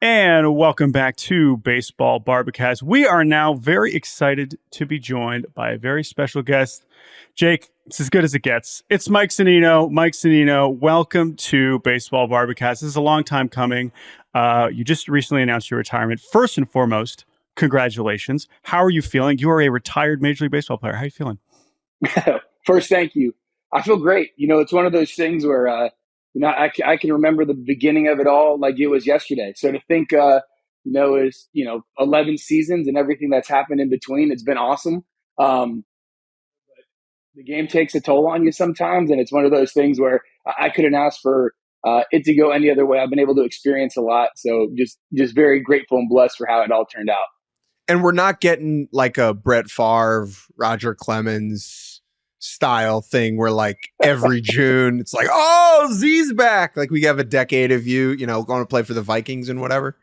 And welcome back to Baseball Barbacast. We are now very excited to be joined by a very special guest. Jake, it's as good as it gets. It's Mike Zunino. Mike Zunino, welcome to Baseball Barbacast. This is a long time coming. You just recently announced your retirement. First and foremost, congratulations. How are you feeling? You are a retired Major League Baseball player. How are you feeling? First, thank you. I feel great. It's one of those things where, I can remember the beginning of it all like it was yesterday. So to think, is 11 seasons and everything that's happened in between, it's been awesome. The game takes a toll on you sometimes, and it's one of those things where I couldn't ask for it to go any other way. I've been able to experience a lot, so just very grateful and blessed for how it all turned out. And we're not getting like a Brett Favre, Roger Clemens style thing where like every June it's like, oh, Z's back. Like we have a decade of you, going to play for the Vikings and whatever.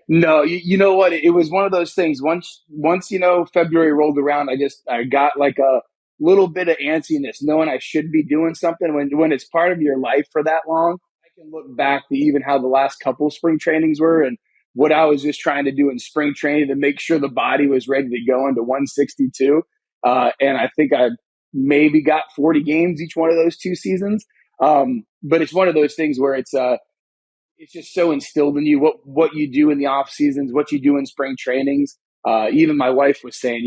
No, you know what? It was one of those things. Once February rolled around, I got like a little bit of antsiness, knowing I should be doing something. When it's part of your life for that long, I can look back to even how the last couple spring trainings were and what I was just trying to do in spring training to make sure the body was ready to go into 162. And I think I maybe got 40 games each one of those 2 seasons. But it's one of those things where it's just so instilled in you what you do in the off seasons, what you do in spring trainings. Even my wife was saying,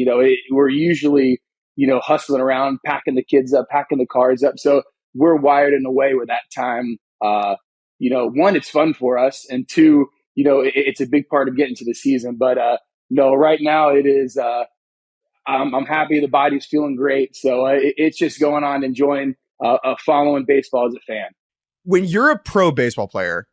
we're usually, hustling around, packing the kids up, packing the cars up. So we're wired in a way where that time, one, it's fun for us. And two, it's a big part of getting to the season. But no, right now it is, I'm happy. The body's feeling great. So it's just going on, enjoying following baseball as a fan. When you're a pro baseball player,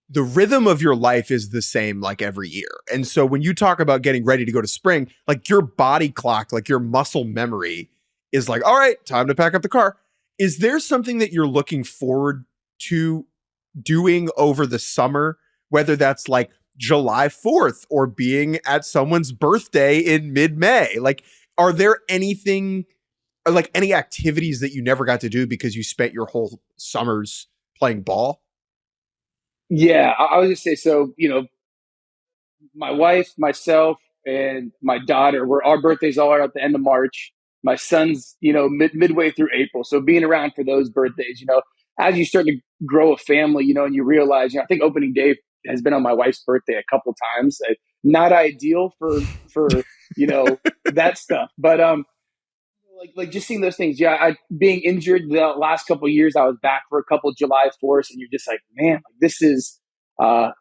the rhythm of your life is the same like every year. And so when you talk about getting ready to go to spring, like your body clock, like your muscle memory is like, all right, time to pack up the car. Is there something that you're looking forward to doing over the summer, whether that's like July 4th or being at someone's birthday in mid-May? Like, are there anything or like any activities that you never got to do because you spent your whole summers playing ball? Yeah, I was just say so. My wife, myself, and my daughter, our birthdays all are at the end of March. My son's, midway through April. So being around for those birthdays, as you start to grow a family, and you realize, I think opening day has been on my wife's birthday a couple times. Not ideal for that stuff, but like just seeing those things. Yeah, being injured the last couple of years, I was back for a couple of July 4th, and you're just like, man, this is. I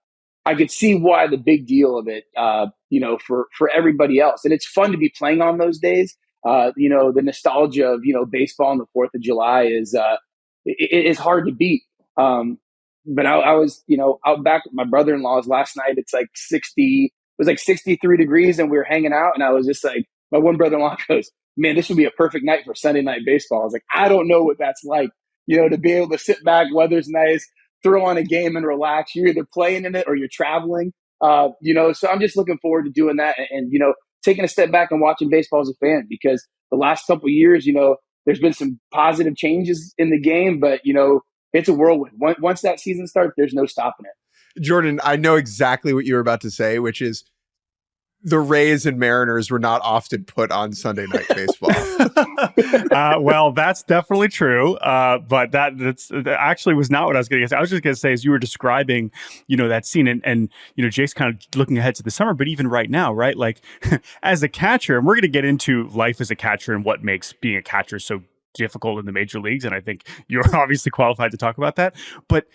could see why the big deal of it, for everybody else, and it's fun to be playing on those days. The nostalgia of baseball on the 4th of July it is hard to beat. But I was out back with my brother-in-law's last night. It's like 60. It was like 63 degrees, and we were hanging out, and I was just like, my one brother-in-law goes, man, this would be a perfect night for Sunday night baseball. I was like, I don't know what that's like, to be able to sit back, weather's nice, throw on a game and relax. You're either playing in it or you're traveling. So I'm just looking forward to doing that and taking a step back and watching baseball as a fan, because the last couple of years, there's been some positive changes in the game, but it's a whirlwind. Once that season starts, there's no stopping it. Jordan, I know exactly what you were about to say, which is the Rays and Mariners were not often put on Sunday Night Baseball. Well, that's definitely true. But that actually was not what I was going to say. I was just going to say, as you were describing, that scene and Jake's kind of looking ahead to the summer, but even right now, right? Like as a catcher, and we're going to get into life as a catcher and what makes being a catcher so difficult in the major leagues. And I think you're obviously qualified to talk about that, but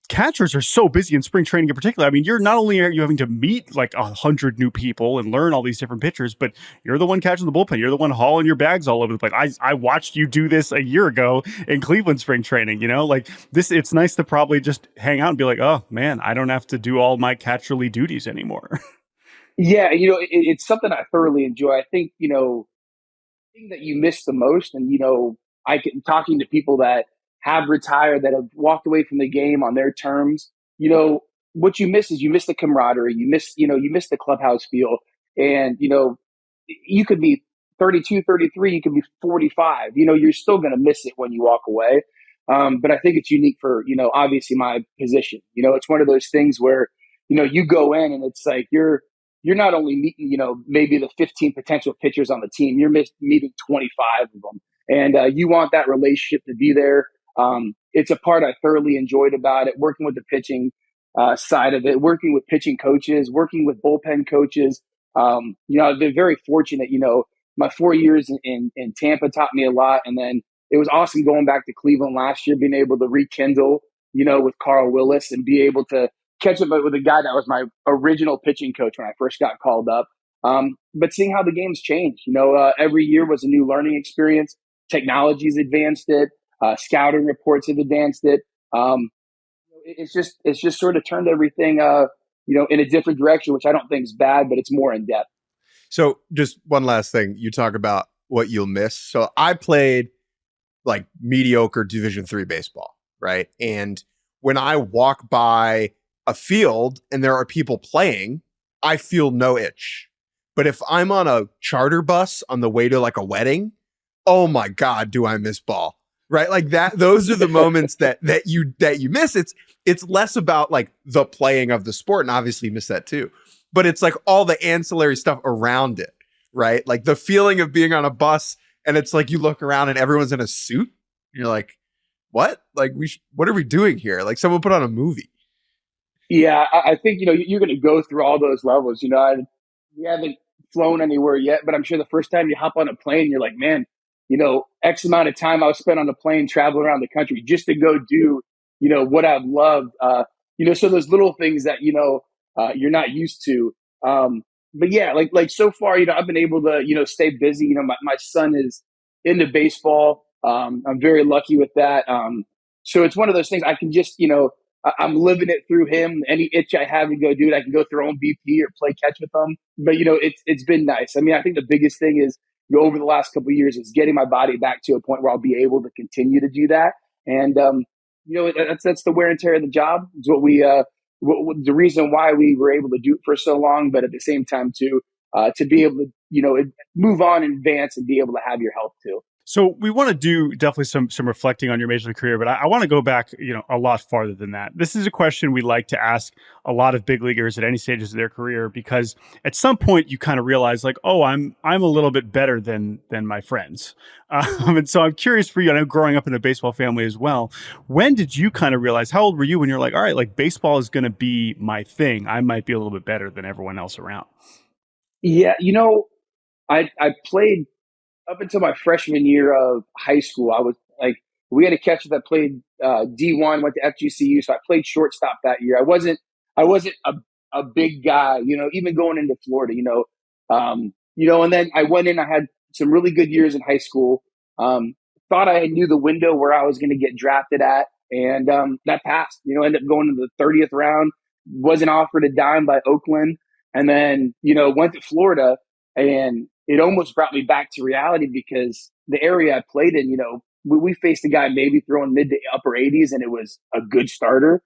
catchers are so busy in spring training in particular. I mean, you're not only are you having to meet like 100 new people and learn all these different pitchers, but you're the one catching the bullpen. You're the one hauling your bags all over the place. I watched you do this a year ago in Cleveland spring training, like this. It's nice to probably just hang out and be like, oh man, I don't have to do all my catcherly duties anymore. Yeah, it's something I thoroughly enjoy. I think, the thing that you miss the most, and, talking to people that have retired, that have walked away from the game on their terms, what you miss is you miss the camaraderie, you miss the clubhouse feel. And, you could be 32, 33, you could be 45, you're still going to miss it when you walk away. But I think it's unique for, obviously my position. It's one of those things where you go in and it's like you're not only meeting, maybe the 15 potential pitchers on the team, you're meeting 25 of them. And you want that relationship to be there. It's a part I thoroughly enjoyed about it, working with the pitching side of it, working with pitching coaches, working with bullpen coaches. I've been very fortunate. My 4 years in Tampa taught me a lot. And then it was awesome going back to Cleveland last year, being able to rekindle, with Carl Willis and be able to catch up with a guy that was my original pitching coach when I first got called up. But seeing how the game's changed, every year was a new learning experience. Technology's advanced it. Scouting reports have advanced it. It's just sort of turned everything, in a different direction, which I don't think is bad, but it's more in depth. So just one last thing. You talk about what you'll miss. So I played like mediocre Division III baseball, right? And when I walk by a field and there are people playing, I feel no itch. But if I'm on a charter bus on the way to like a wedding, oh my God, do I miss ball? Right? Like that, those are the moments that you miss. It's less about like the playing of the sport, and obviously you miss that too. But it's like all the ancillary stuff around it, right? Like the feeling of being on a bus and it's like you look around and everyone's in a suit. And you're like, what? Like what are we doing here? Like someone put on a movie. Yeah, I think, you're going to go through all those levels. We haven't flown anywhere yet, but I'm sure the first time you hop on a plane, you're like, man, X amount of time I've spent on the plane traveling around the country just to go do, what I've loved. So those little things that, you're not used to. But yeah, like so far, I've been able to, stay busy. My son is into baseball. I'm very lucky with that. So it's one of those things I can just, I'm living it through him. Any itch I have to go do it, I can go throw on BP or play catch with them. But it's been nice. I mean, I think the biggest thing is over the last couple of years is getting my body back to a point where I'll be able to continue to do that. And that's the wear and tear of the job. It's what we the reason why we were able to do it for so long. But at the same time, to be able to move on and advance and be able to have your health too. So we want to do definitely some reflecting on your major league career, but I want to go back, a lot farther than that. This is a question we like to ask a lot of big leaguers at any stages of their career, because at some point you kind of realize like, oh, I'm a little bit better than my friends. And so I'm curious for you, I know growing up in a baseball family as well, when did you kind of realize, how old were you when you're like, all right, like baseball is going to be my thing. I might be a little bit better than everyone else around. Yeah. I played up until my freshman year of high school. I was like, we had a catcher that played D1, went to FGCU, so I played shortstop that year. I wasn't a big guy, even going into Florida, and then I went in. I had some really good years in high school. Thought I knew the window where I was going to get drafted at, and that passed. Ended up going to the 30th round. Wasn't offered a dime by Oakland, and then went to Florida, and it almost brought me back to reality because the area I played in, we faced a guy maybe throwing mid to upper 80s, and it was a good starter.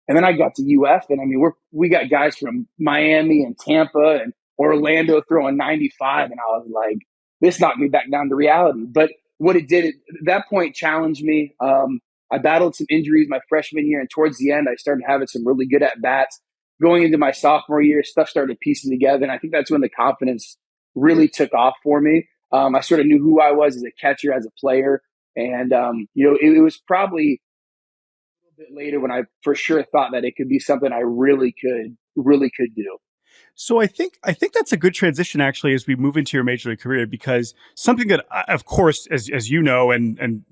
And then I got to UF, and I mean, we got guys from Miami and Tampa and Orlando throwing 95, and I was like, this knocked me back down to reality. But what it did, at that point, challenged me. I battled some injuries my freshman year, and towards the end, I started having some really good at bats. Going into my sophomore year, stuff started piecing together, and I think that's when the confidence really took off for me. I sort of knew who I was as a catcher, as a player. And, it was probably a little bit later when I for sure thought that it could be something I really could do. So I think that's a good transition actually as we move into your major league career, because something that, of course, as you know, and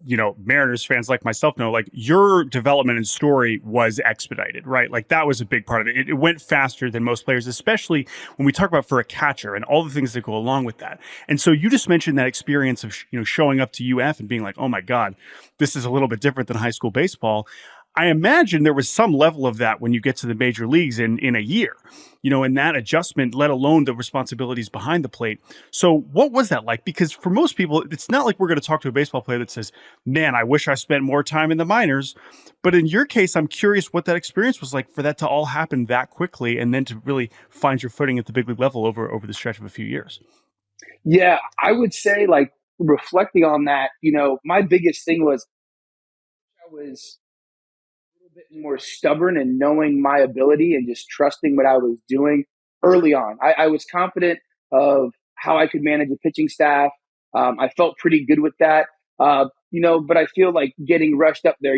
Mariners fans like myself know, like your development and story was expedited, right? Like that was a big part of it. It went faster than most players, especially when we talk about for a catcher and all the things that go along with that. And so you just mentioned that experience of showing up to UF and being like, oh my God, this is a little bit different than high school baseball. I imagine there was some level of that when you get to the major leagues in a year, and that adjustment, let alone the responsibilities behind the plate. So what was that like? Because for most people, it's not like we're going to talk to a baseball player that says, man, I wish I spent more time in the minors. But in your case, I'm curious what that experience was like for that to all happen that quickly and then to really find your footing at the big league level over the stretch of a few years. Yeah, I would say, like, reflecting on that, my biggest thing was I was bit more stubborn and knowing my ability and just trusting what I was doing early on. I was confident of how I could manage a pitching staff. I felt pretty good with that. But I feel like getting rushed up there,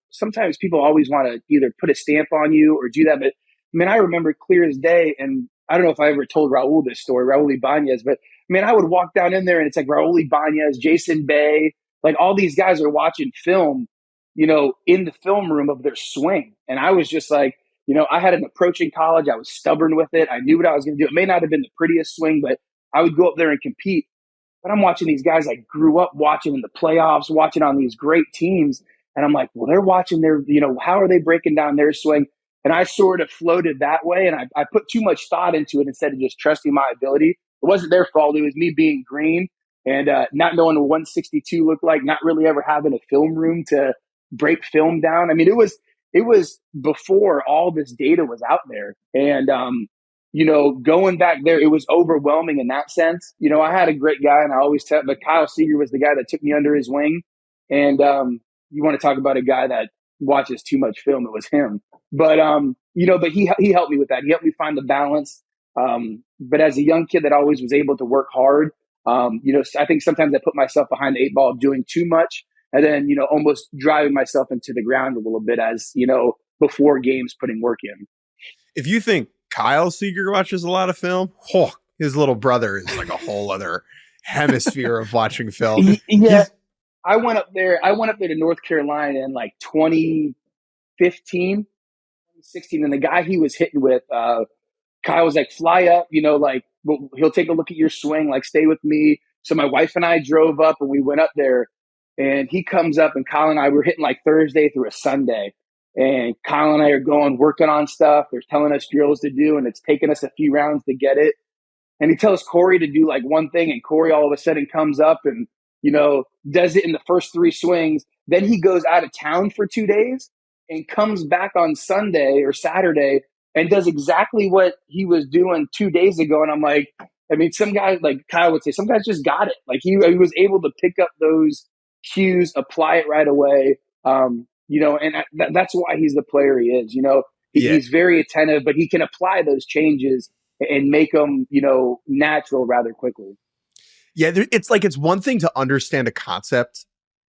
sometimes people always want to either put a stamp on you or do that. But I remember clear as day, and I don't know if I ever told Raul this story, Raul Ibanez, but I would walk down in there and it's like Raul Ibanez, Jason Bay, like all these guys are watching film, in the film room of their swing. And I was just like, I had an approach in college. I was stubborn with it. I knew what I was going to do. It may not have been the prettiest swing, but I would go up there and compete. But I'm watching these guys I grew up watching in the playoffs, watching on these great teams. And I'm like, well, they're watching their, how are they breaking down their swing? And I sort of floated that way. And I put too much thought into it instead of just trusting my ability. It wasn't their fault. It was me being green and not knowing what 162 looked like, not really ever having a film room to break film down. It was before all this data was out there. And, going back there, it was overwhelming in that sense. I had a great guy, and I always tell, but Kyle Seager was the guy that took me under his wing. And you want to talk about a guy that watches too much film? It was him. But but he helped me with that. He helped me find the balance. But as a young kid that always was able to work hard, I think sometimes I put myself behind the eight ball doing too much, and then almost driving myself into the ground a little bit as before games putting work in. If you think Kyle Seager watches a lot of film, his little brother is like a whole other hemisphere of watching film. Yeah, I went up there to North Carolina in like 2015, 2016, and the guy he was hitting with, Kyle was like, fly up, he'll take a look at your swing, like stay with me. So my wife and I drove up and we went up there, and he comes up, and Kyle and I were hitting like Thursday through a Sunday. And Kyle and I are working on stuff. They're telling us drills to do, and it's taken us a few rounds to get it. And he tells Corey to do like one thing, and Corey all of a sudden comes up and, does it in the first three swings. Then he goes out of town for 2 days and comes back on Sunday or Saturday and does exactly what he was doing 2 days ago. And I'm like, some guys, like Kyle would say, some guys just got it. Like he was able to pick up those cues, apply it right away. And that's why he's the player he is. He's very attentive, but he can apply those changes and make them, natural rather quickly. Yeah, it's one thing to understand a concept,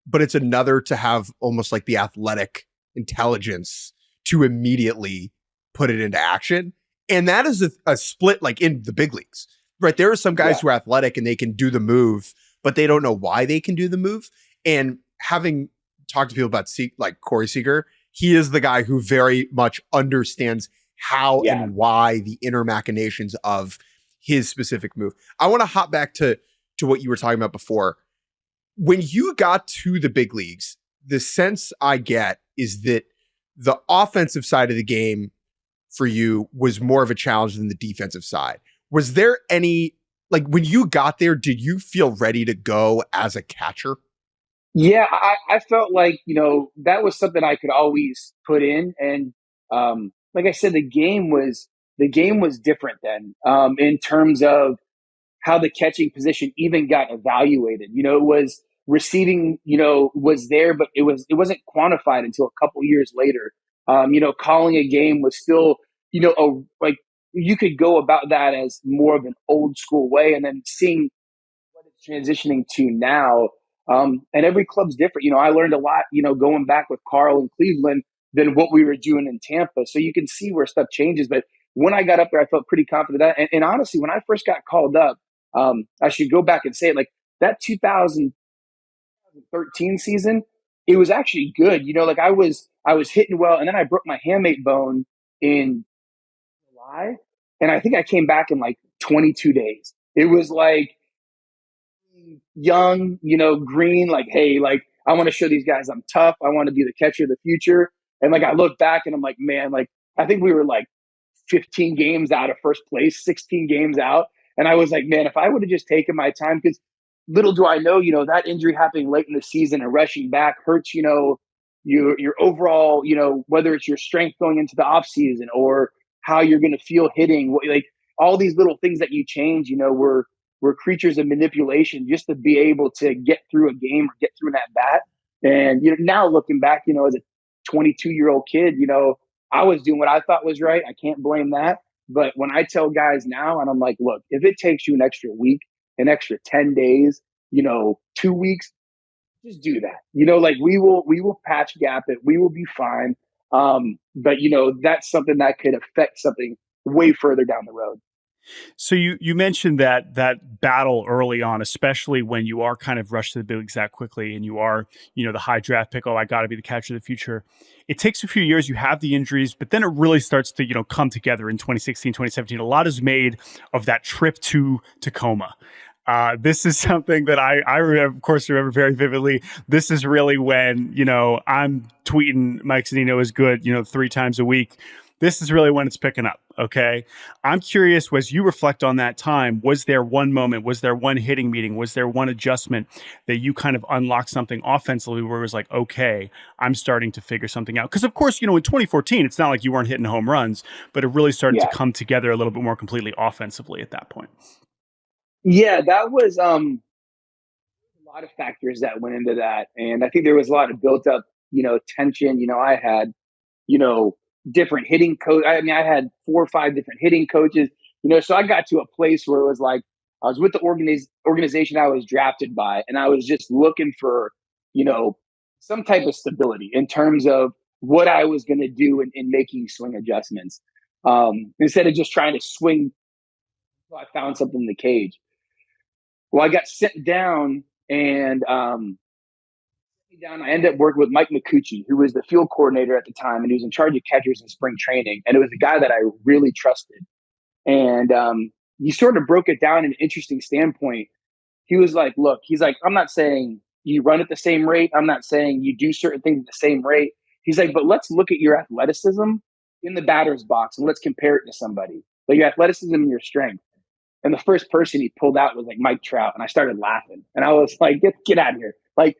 but it's another to have almost like the athletic intelligence to immediately put it into action. And that is a split like in the big leagues, right? There are some guys who are athletic and they can do the move, but they don't know why they can do the move. And having talk to people about like Corey Seager, he is the guy who very much understands how and why the inner machinations of his specific move. I want to hop back to what you were talking about before. When you got to the big leagues, the sense I get is that the offensive side of the game for you was more of a challenge than the defensive side. Was there any, like when you got there, did you feel ready to go as a catcher? Yeah, I felt like, that was something I could always put in. And like I said, the game was different then in terms of how the catching position even got evaluated. It was receiving, was there, but it wasn't quantified until a couple years later. Calling a game was still, like you could go about that as more of an old school way, and then seeing what it's transitioning to now. And every club's different. I learned a lot, going back with Carl in Cleveland than what we were doing in Tampa. So you can see where stuff changes. But when I got up there, I felt pretty confident that. And honestly, when I first got called up, I should go back and say it, like that 2013 season, it was actually good. Like I was hitting well, and then I broke my hamate bone in July, and I think I came back in like 22 days. It was like young, green, like, hey, like I want to show these guys I'm tough. I want to be the catcher of the future. And like I look back and I'm like, man, like I think we were like 15 games out of first place, 16 games out. And I was like, man, if I would have just taken my time, because little do I know, that injury happening late in the season and rushing back hurts, your overall, whether it's your strength going into the off season or how you're going to feel hitting, like all these little things that you change, we're creatures of manipulation just to be able to get through a game or get through an at bat. And now looking back, as a 22-year-old kid, I was doing what I thought was right. I can't blame that. But when I tell guys now, and I'm like, look, if it takes you an extra week, an extra 10 days, 2 weeks, just do that. Like we will patch gap it. We will be fine. But that's something that could affect something way further down the road. So you mentioned that battle early on, especially when you are kind of rushed to the big leagues that quickly, and you are the high draft pick. Oh, I got to be the catcher of the future. It takes a few years. You have the injuries, but then it really starts to come together in 2016, 2017. A lot is made of that trip to Tacoma. This is something that I of course remember very vividly. This is really when I'm tweeting Mike Zunino is good 3 times a week. This is really when it's picking up. Okay. I'm curious, as you reflect on that time, was there one moment, was there one hitting meeting, was there one adjustment that you kind of unlocked something offensively where it was like, okay, I'm starting to figure something out? Because of course, in 2014, it's not like you weren't hitting home runs, but it really started to come together a little bit more completely offensively at that point. Yeah, that was a lot of factors that went into that. And I think there was a lot of built up, tension. I had, different hitting coach. I mean, I had 4 or 5 different hitting coaches, so I got to a place where it was like, I was with the organization I was drafted by, and I was just looking for, some type of stability in terms of what I was going to do in making swing adjustments. Instead of just trying to swing, I found something in the cage. Well, I got sent down, and I ended up working with Mike McCucci, who was the field coordinator at the time, and he was in charge of catchers in spring training. And it was a guy that I really trusted. And he sort of broke it down in an interesting standpoint. He was like, look, he's like, I'm not saying you run at the same rate. I'm not saying you do certain things at the same rate. He's like, but let's look at your athleticism in the batter's box and let's compare it to somebody. Like your athleticism and your strength. And the first person he pulled out was like Mike Trout. And I started laughing. And I was like, get out of here. Like,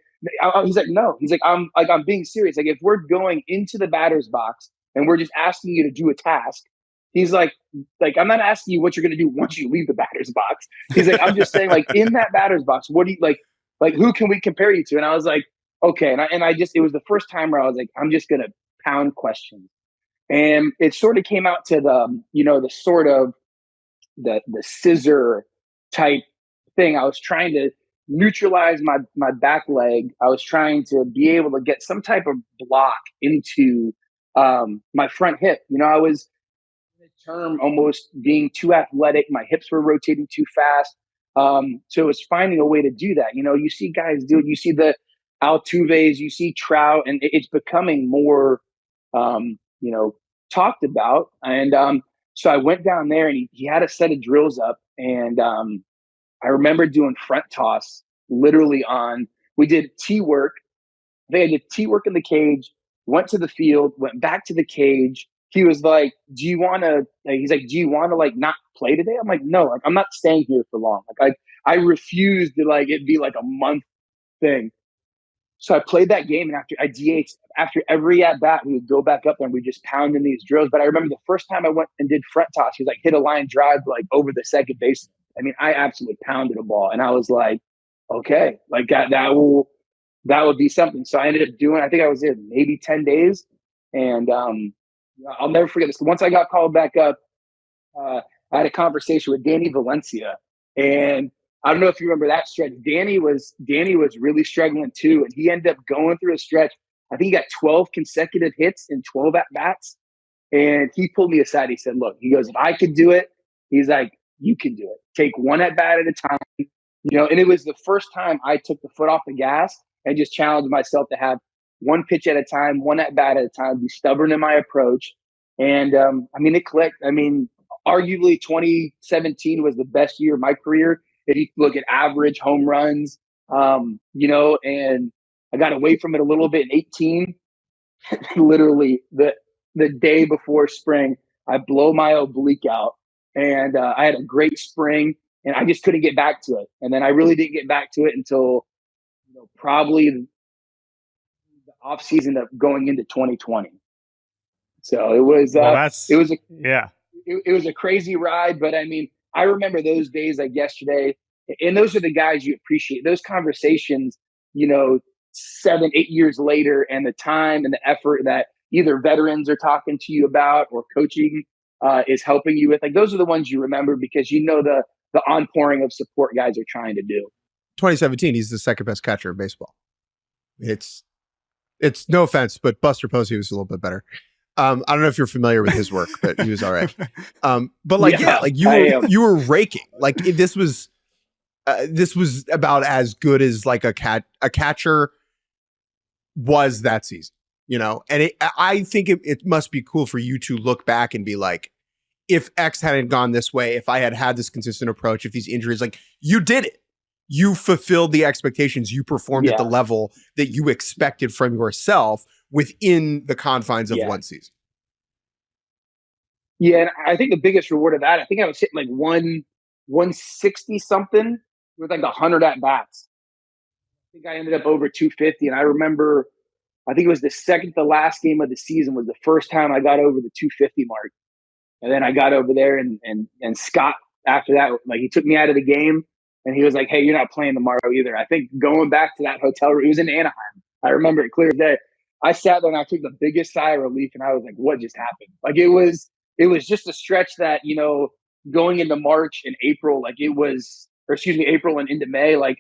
he's like, no. He's like, I'm being serious. Like, if we're going into the batter's box and we're just asking you to do a task, he's like, I'm not asking you what you're going to do once you leave the batter's box. He's like, I'm just saying, like, in that batter's box, what do you like, who can we compare you to? And I was like, okay. And I just, it was the first time where I was like, I'm just going to pound questions. And it sort of came out to the sort of the scissor type thing. I was trying to neutralize my back leg. I was trying to be able to get some type of block into my front hip. I was in a term almost being too athletic. My hips were rotating too fast. So it was finding a way to do that. You see guys do it. You see the Altuves, you see Trout, and it's becoming more, talked about. And so I went down there, and he had a set of drills up, and I remember doing front toss literally we did T work. I think I did T work in the cage, went to the field, went back to the cage. He was like, do you want to like not play today? I'm like, no, like I'm not staying here for long. Like I refused to like it be like a month thing. So I played that game, and after I DH'd, after every at bat, we would go back up there and we just pound in these drills. But I remember the first time I went and did front toss, he was like hit a line drive like over the second baseman. I mean, I absolutely pounded a ball, and I was like, okay, like that would be something. So I ended up doing. I think I was there maybe 10 days, and I'll never forget this. Once I got called back up, I had a conversation with Danny Valencia, and I don't know if you remember that stretch. Danny was really struggling too, and he ended up going through a stretch. I think he got 12 consecutive hits in 12 at bats, and he pulled me aside. He said, "Look," he goes, "if I could do it," he's like, "you can do it. Take one at bat at a time." And it was the first time I took the foot off the gas and just challenged myself to have one pitch at a time, one at bat at a time, be stubborn in my approach. And I mean, it clicked. I mean, arguably 2017 was the best year of my career. If you look at average home runs, and I got away from it a little bit in 18. Literally the day before spring, I blow my oblique out, and I had a great spring, and I just couldn't get back to it. And then I really didn't get back to it until probably the off season of going into 2020. So it was it was a crazy ride, but I mean, I remember those days like yesterday, and those are the guys you appreciate. Those conversations, 7, 8 years later, and the time and the effort that either veterans are talking to you about or coaching is helping you with, like, those are the ones you remember because the onpouring of support guys are trying to do. 2017, he's the second best catcher in baseball. It's no offense, but Buster Posey was a little bit better. I don't know if you're familiar with his work, but he was all right. But like, like you were raking. Like this was about as good as like a catcher was that season, you know? And I think it must be cool for you to look back and be like, if X hadn't gone this way, if I had this consistent approach, if these injuries, like you did it. You fulfilled the expectations. You performed at the level that you expected from yourself within the confines of one season. Yeah, and I think the biggest reward of that, I think I was hitting like 160 something with like 100 at bats. I think I ended up over 250, and I remember, I think it was the second to last game of the season was the first time I got over the 250 mark, and then I got over there, and Scott after that, like he took me out of the game. And he was like, hey, you're not playing tomorrow either. I think going back to that hotel room, it was in Anaheim. I remember it clear as day. I sat there and I took the biggest sigh of relief, and I was like, what just happened? Like it was just a stretch that, you know, going into March and April, like April and into May, like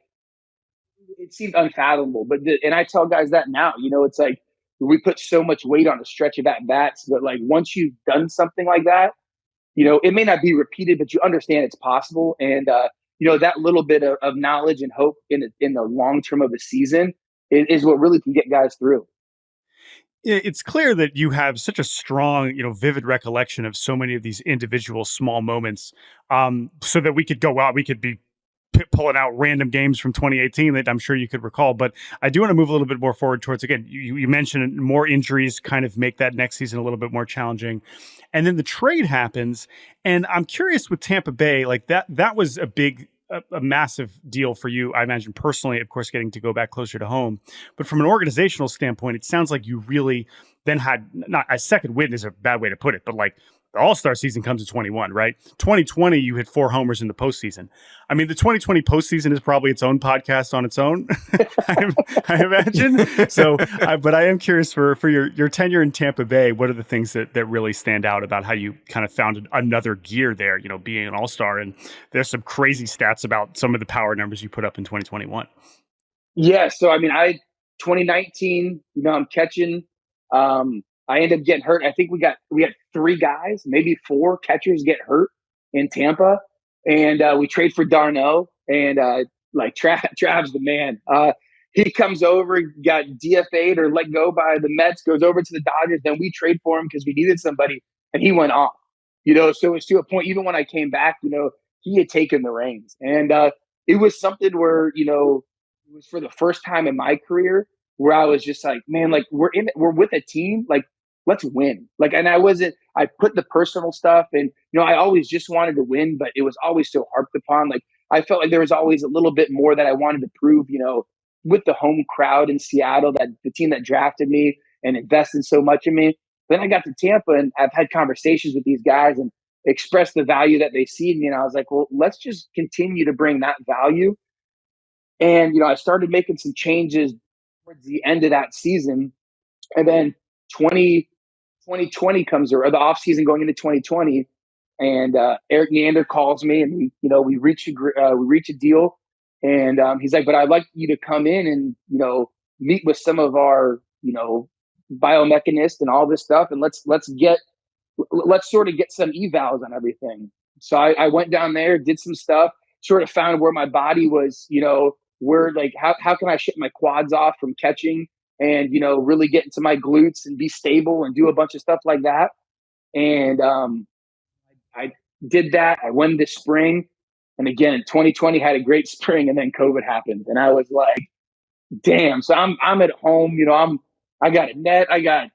it seemed unfathomable. And I tell guys that now, you know, it's like we put so much weight on a stretch of at bats, but like once you've done something like that, you know, it may not be repeated, but you understand it's possible. And, you know, that little bit of knowledge and hope in the long term of a season is what really can get guys through. It's clear that you have such a strong, you know, vivid recollection of so many of these individual small moments, so that we could go out, we could be pulling out random games from 2018 that I'm sure you could recall. But I do want to move a little bit more forward towards, again, you mentioned more injuries kind of make that next season a little bit more challenging. And then the trade happens. And I'm curious with Tampa Bay, like that was a massive deal for you, I imagine personally, of course, getting to go back closer to home. But from an organizational standpoint, it sounds like you really then had, not a second win is a bad way to put it, but like the All-Star season comes in 21, right? 2020, you hit 4 homers in the postseason. I mean, the 2020 postseason is probably its own podcast on its own, I imagine. So, but I am curious for your tenure in Tampa Bay, what are the things that really stand out about how you kind of found another gear there, you know, being an All-Star? And there's some crazy stats about some of the power numbers you put up in 2021. Yeah. So, I mean, 2019, you know, I'm catching, I ended up getting hurt. I think we had 3 guys, maybe 4 catchers get hurt in Tampa, and we trade for Darno, and like Trav's the man. He comes over, got DFA'd or let go by the Mets, goes over to the Dodgers. Then we trade for him because we needed somebody, and he went off. You know, so it's to a point. Even when I came back, you know, he had taken the reins, and it was something where, you know, it was for the first time in my career where I was just like, man, like we're with a team, like let's win. Like, and I put the personal stuff, and, you know, I always just wanted to win, but it was always so harped upon. Like, I felt like there was always a little bit more that I wanted to prove, you know, with the home crowd in Seattle, that the team that drafted me and invested so much in me. Then I got to Tampa, and I've had conversations with these guys and expressed the value that they see in me. And I was like, well, let's just continue to bring that value. And, you know, I started making some changes towards the end of that season. And then 2020 comes, or the off season going into 2020, and Eric Neander calls me, and we reach a deal, and he's like, but I'd like you to come in and, you know, meet with some of our, you know, biomechanists and all this stuff, and let's sort of get some evals on everything. So I went down there, did some stuff, sort of found where my body was, you know, where, like, how can I ship my quads off from catching, and, you know, really get into my glutes and be stable and do a bunch of stuff like that. And I did that. I went this spring. And again, 2020 had a great spring, and then COVID happened. And I was like, damn. So I'm at home, you know, I got a net. I got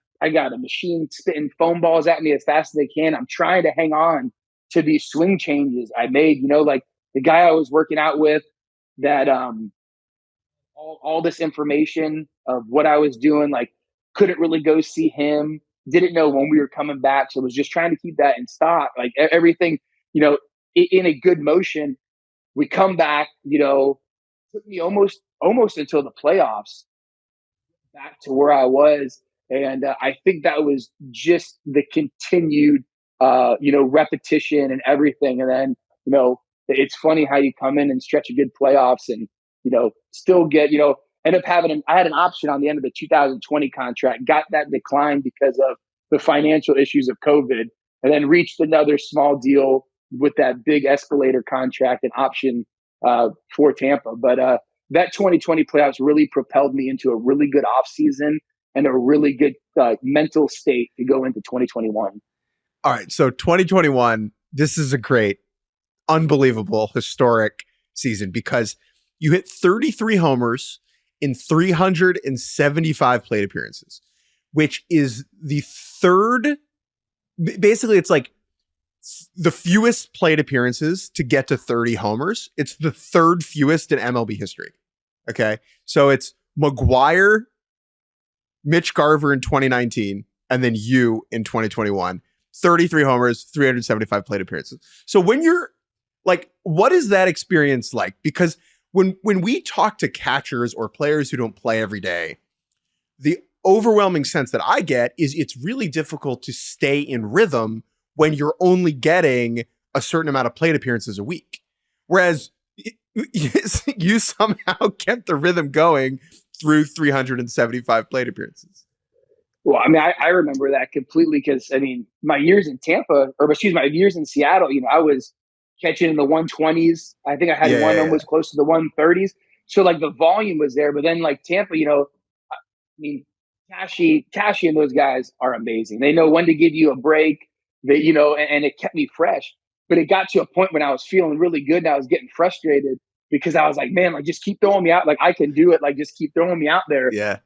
a machine spitting foam balls at me as fast as they can. I'm trying to hang on to these swing changes I made, you know, like the guy I was working out with, that all this information of what I was doing, like, couldn't really go see him, didn't know when we were coming back. So I was just trying to keep that in stock, like everything, you know, in a good motion. We come back, you know, took me almost until the playoffs. back to where I was. And I think that was just the continued, repetition and everything. And then, it's funny how you come in and stretch a good playoffs and, still get, end up I had an option on the end of the 2020 contract, got that declined because of the financial issues of COVID, and then reached another small deal with that big escalator contract and option for Tampa. But that 2020 playoffs really propelled me into a really good offseason and a really good mental state to go into 2021. All right. So 2021, this is a great, unbelievable, historic season because you hit 33 homers in 375 plate appearances, which is the third. Basically, it's like the fewest plate appearances to get to 30 homers. It's the third fewest in MLB history. Okay. So it's McGuire, Mitch Garver in 2019, and then you in 2021. 33 homers, 375 plate appearances. So when you're like, what is that experience like? Because when we talk to catchers or players who don't play every day, the overwhelming sense that I get is it's really difficult to stay in rhythm when you're only getting a certain amount of plate appearances a week. Whereas you somehow kept the rhythm going through 375 plate appearances. Well, I mean, I remember that completely because, my years in Tampa, my years in Seattle, I was catching in the 120s. I think I had one almost close to the 130s. So, like, the volume was there. But then, like, Tampa, Cashy and those guys are amazing. They know when to give you a break. They, and it kept me fresh. But it got to a point when I was feeling really good and I was getting frustrated because I was like, man, like, just keep throwing me out. Like, I can do it. Like, just keep throwing me out there. Yeah.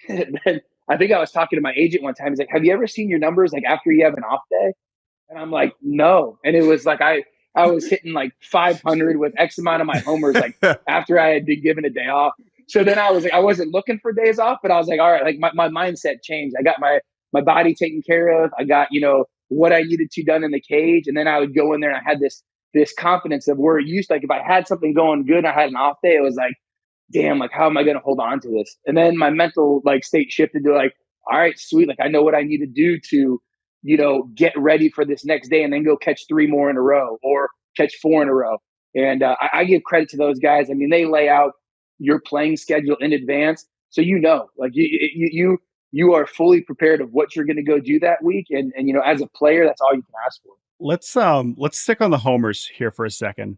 And then I think I was talking to my agent one time. He's like, have you ever seen your numbers like after you have an off day? And I'm like, no. And it was like I was hitting like 500 with X amount of my homers like after I had been given a day off. So then I was like, I wasn't looking for days off, but I was like, all right, like my mindset changed. I got my body taken care of. I got, what I needed to done in the cage. And then I would go in there and I had this confidence of where it used, like if I had something going good and I had an off day, it was like, damn, like, how am I going to hold on to this? And then my mental like state shifted to like, all right, sweet. Like I know what I need to do to, get ready for this next day and then go catch 3 more in a row or catch 4 in a row. And I give credit to those guys. I mean, they lay out your playing schedule in advance. So, like you are fully prepared of what you're going to go do that week. And, as a player, that's all you can ask for. Let's stick on the homers here for a second.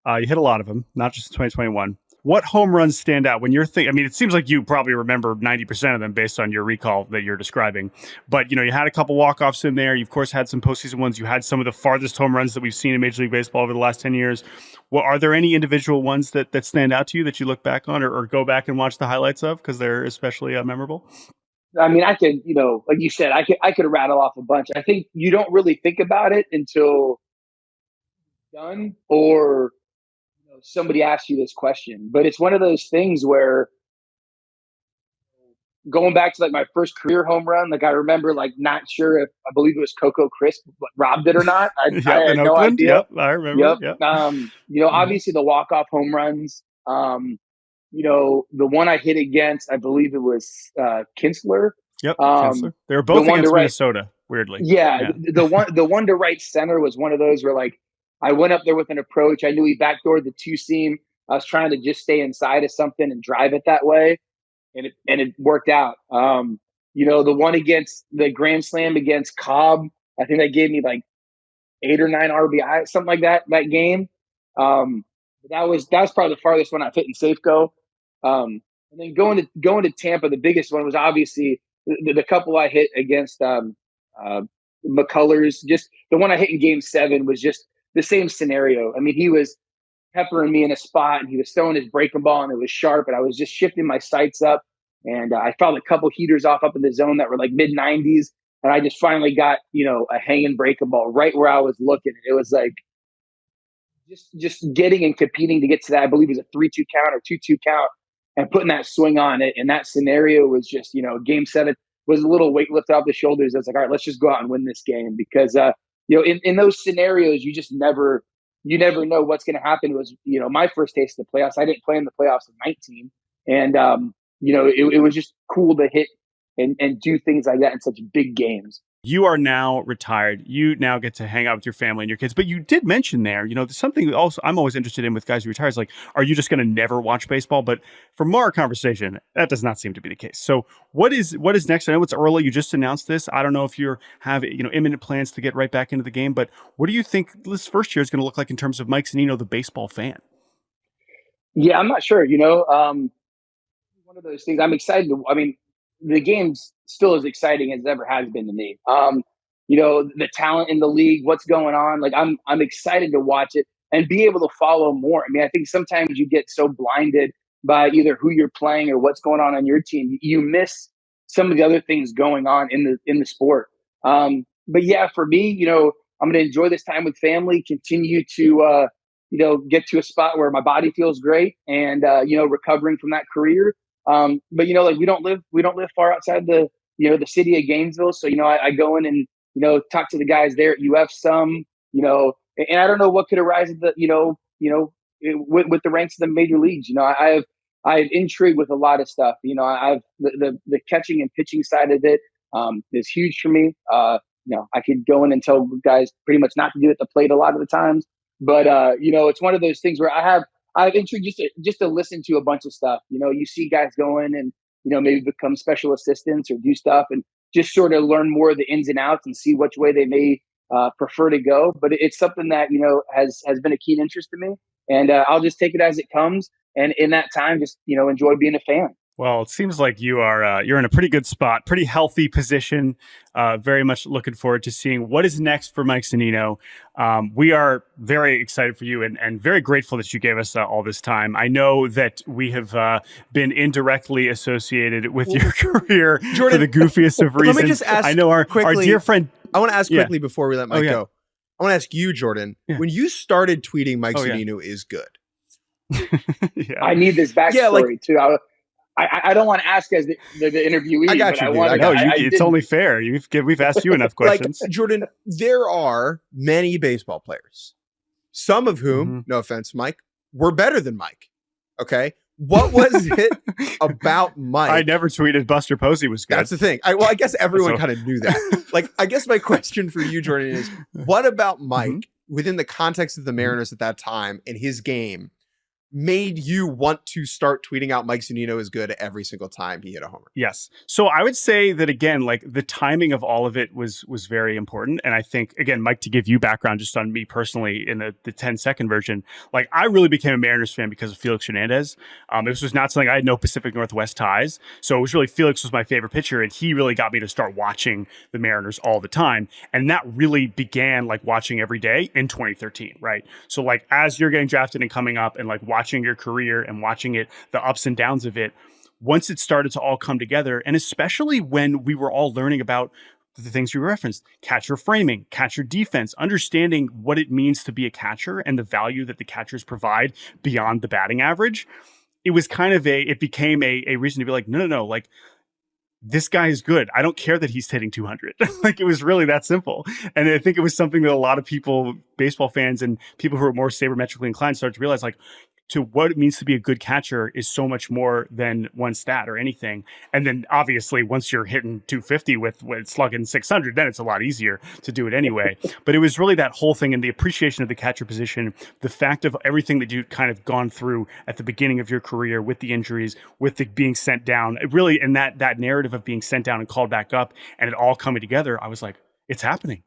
You hit a lot of them, not just in 2021. What home runs stand out when you're thinking? I mean, it seems like you probably remember 90% of them based on your recall that you're describing. But, you had a couple walk-offs in there. You, of course, had some postseason ones. You had some of the farthest home runs that we've seen in Major League Baseball over the last 10 years. Well, are there any individual ones that stand out to you that you look back on or go back and watch the highlights of because they're especially memorable? I mean, I could, like you said, I could rattle off a bunch. I think you don't really think about it until done or somebody asks you this question. But it's one of those things where going back to like my first career home run, like I remember like not sure if I believe it was Coco Crisp robbed it or not. I had no Oakland. idea. Yep, I remember. Yep. Obviously the walk-off home runs. The one I hit against, I believe it was Kinsler. Yep, Kinsler. They were both against Minnesota, weirdly. Yeah, the one to right center was one of those where like I went up there with an approach. I knew he backdoored the 2-seam. I was trying to just stay inside of something and drive it that way, and it worked out. The one against the grand slam against Cobb, I think that gave me like 8 or 9 RBI, something like that game. That was probably the farthest one I've hit in Safeco. And then going to Tampa, the biggest one was obviously the couple I hit against McCullers. Just the one I hit in Game 7 was just the same scenario. I mean, he was peppering me in a spot, and he was throwing his breaking ball, and it was sharp, and I was just shifting my sights up, and I fouled a couple heaters off up in the zone that were like mid-90s, and I just finally got a hanging breaking ball right where I was looking. It was like just getting and competing to get to that. I believe it was a 3-2 count or 2-2 count, and putting that swing on it. And that scenario was just Game 7 was a little weight lift off the shoulders. I was like, all right, let's just go out and win this game because in those scenarios, you just never know what's going to happen. It was, my first taste of the playoffs. I didn't play in the playoffs in 19. And, it was just cool to hit and do things like that in such big games. You are now retired. You now get to hang out with your family and your kids. But you did mention there, there's something also I'm always interested in with guys who retire is like, are you just going to never watch baseball? But from our conversation, that does not seem to be the case. So what is next? I know it's early. You just announced this. I don't know if you have imminent plans to get right back into the game. But what do you think this first year is going to look like in terms of Mike Zunino, the baseball fan? Yeah, I'm not sure. One of those things. I'm excited. The game's still as exciting as it ever has been to me. The talent in the league, what's going on. Like I'm excited to watch it and be able to follow more. I think sometimes you get so blinded by either who you're playing or what's going on your team, you miss some of the other things going on in the sport. But yeah, for me, I'm going to enjoy this time with family, continue to get to a spot where my body feels great, and recovering from that career. But like we don't live far outside the city of Gainesville. So, I go in and, talk to the guys there at UF some, and I don't know what could arise at with the ranks of the major leagues. I have intrigue with a lot of stuff. I've the catching and pitching side of it is huge for me. I could go in and tell guys pretty much not to do it at the plate a lot of the times, but it's one of those things where I've intrigued just to listen to a bunch of stuff. You see guys going and maybe become special assistants or do stuff and just sort of learn more of the ins and outs and see which way they may prefer to go. But it's something that has been a keen interest to me, and I'll just take it as it comes. And in that time, just enjoy being a fan. Well, it seems like you're in a pretty good spot, pretty healthy position. Very much looking forward to seeing what is next for Mike Zunino. We are very excited for you and very grateful that you gave us all this time. I know that we have been indirectly associated with your career, Jordan, for the goofiest of reasons. Let me just ask I know our dear friend. I want to ask quickly before we let Mike go. I want to ask you, Jordan, when you started tweeting Mike Zunino is good. I need this backstory too. I don't want to ask as the interviewee. I got you. It's only fair. We've asked you enough questions. Jordan, there are many baseball players, some of whom, no offense, Mike, were better than Mike. Okay. What was it about Mike? I never tweeted Buster Posey was good. That's the thing. I guess everyone kind of knew that. I guess my question for you, Jordan, is what about Mike within the context of the Mariners at that time and his game made you want to start tweeting out Mike Zunino is good every single time he hit a homer? Yes. So I would say that, again, the timing of all of it was very important. And I think, again, Mike, to give you background just on me personally in the 10-second version, I really became a Mariners fan because of Felix Hernandez. This was not something I had no Pacific Northwest ties. So it was really Felix was my favorite pitcher, and he really got me to start watching the Mariners all the time. And that really began watching every day in 2013, right? So as you're getting drafted and coming up and watching your career and watching it, the ups and downs of it, once it started to all come together, and especially when we were all learning about the things you referenced, catcher framing, catcher defense, understanding what it means to be a catcher and the value that the catchers provide beyond the batting average, it was it became a reason to be no, this guy is good. I don't care that he's hitting 200. It was really that simple. And I think it was something that a lot of people, baseball fans and people who are more sabermetrically inclined, started to realize, to what it means to be a good catcher is so much more than one stat or anything. And then obviously once you're hitting 250 with slugging 600, then it's a lot easier to do it anyway. But it was really that whole thing and the appreciation of the catcher position, the fact of everything that you'd kind of gone through at the beginning of your career with the injuries, with the being sent down, really, and that narrative of being sent down and called back up and it all coming together, I was like, it's happening.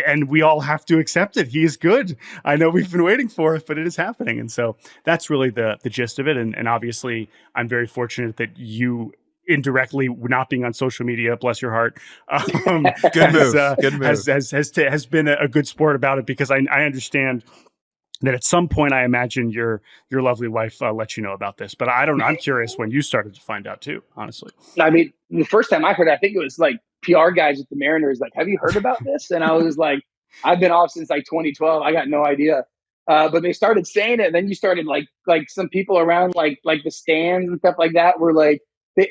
And we all have to accept it. He is good. I know we've been waiting for it, but it is happening. And so that's really the gist of it. And obviously, I'm very fortunate that you indirectly not being on social media, bless your heart, good move. Has been a good sport about it, because I understand that at some point, I imagine your lovely wife let you know about this. But I don't know. I'm curious when you started to find out too, honestly. The first time I heard it, I think it was PR guys at the Mariners, have you heard about this? And I was like, I've been off since 2012. I got no idea. But they started saying it. And then you started some people around the stands and stuff like that were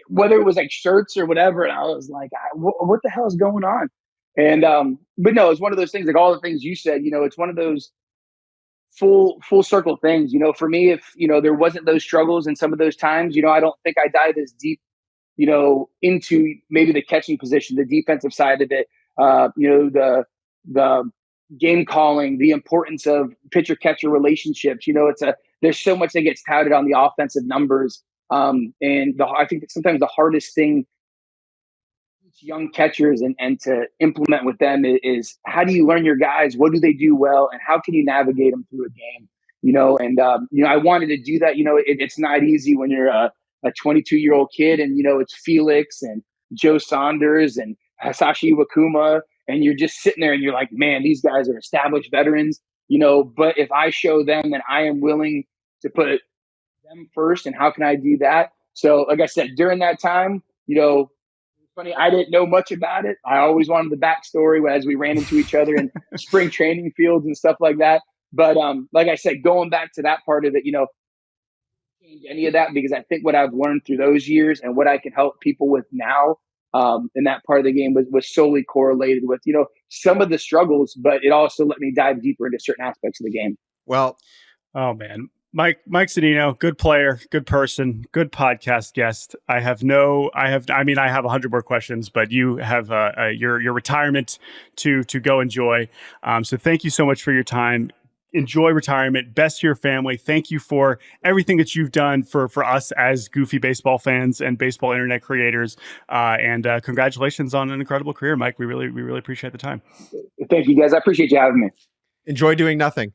whether it was shirts or whatever. And I was like, what the hell is going on? And, but no, it's one of those things, all the things you said, it's one of those full circle things. For me, if there wasn't those struggles and some of those times, I don't think I dive as deep, into maybe the catching position, the defensive side of it, the game calling, the importance of pitcher catcher relationships. There's so much that gets touted on the offensive numbers, and I think that sometimes the hardest thing young catchers and to implement with them is how do you learn your guys? What do they do well? And how can you navigate them through a game? I wanted to do that. It's not easy when you're a 22-year-old kid and, it's Felix and Joe Saunders and Hasashi Iwakuma. And you're just sitting there and you're like, man, these guys are established veterans, but if I show them that I am willing to put them first, and how can I do that? So like I said, during that time, funny, I didn't know much about it. I always wanted the backstory as we ran into each other in spring training fields and stuff like that. But like I said, going back to that part of it, change any of that, because I think what I've learned through those years and what I can help people with now in that part of the game was solely correlated with, some of the struggles, but it also let me dive deeper into certain aspects of the game. Well, oh man. Mike Zunino, good player, good person, good podcast guest. I have 100 more questions, but you have your retirement to go enjoy. So thank you so much for your time. Enjoy retirement. Best to your family. Thank you for everything that you've done for us as goofy baseball fans and baseball internet creators. And congratulations on an incredible career, Mike. We really appreciate the time. Thank you, guys. I appreciate you having me. Enjoy doing nothing.